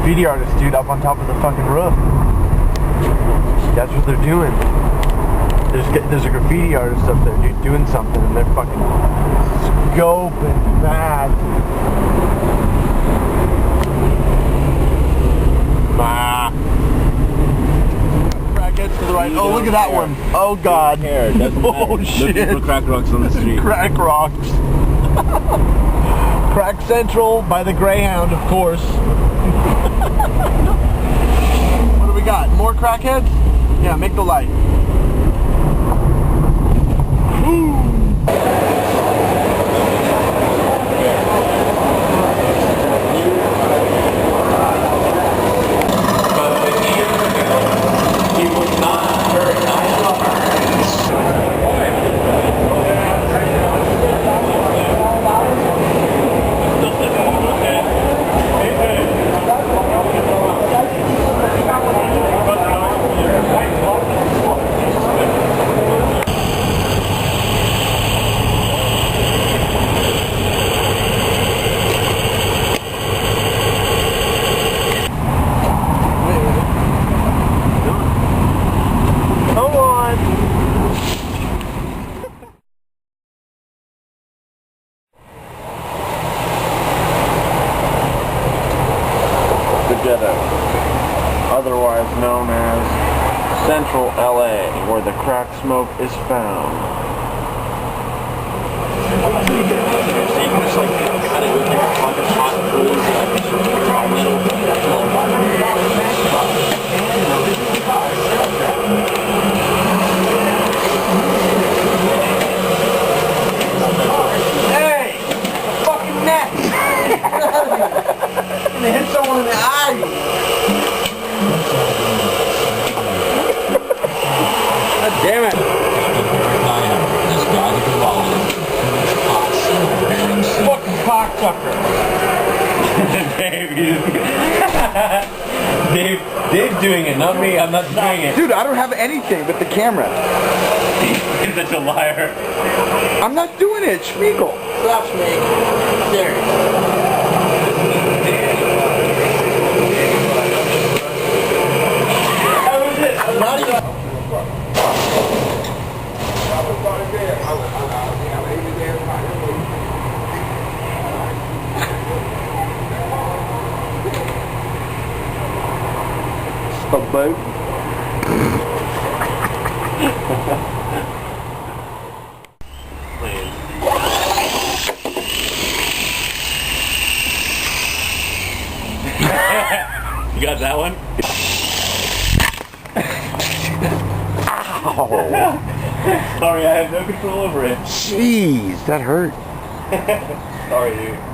graffiti artists, dude, up on top of the fucking roof. That's what they're doing. There's a graffiti artist up there, dude, doing something, and they're fucking scoping mad. Crackheads to the right. Oh, look at that one. Oh, God. Oh, shit. Looking for crack rocks on the street. Crack rocks. Crack Central by the Greyhound, of course. What do we got? More crackheads? Yeah, make the light. Woo. Otherwise known as Central LA, where the crack smoke is found. Hey! Fucking neck! They hit someone in the eye! God damn it! Fucking cocksucker! Dave's doing it, not me. I'm not doing it. Dude, I don't have anything but the camera. He's such a liar. I'm not doing it, Schmeagle. Stop, Schmeagle. Serious. A boat. You got that one? Ow. Sorry, I have no control over it. Jeez, that hurt. Sorry, dude.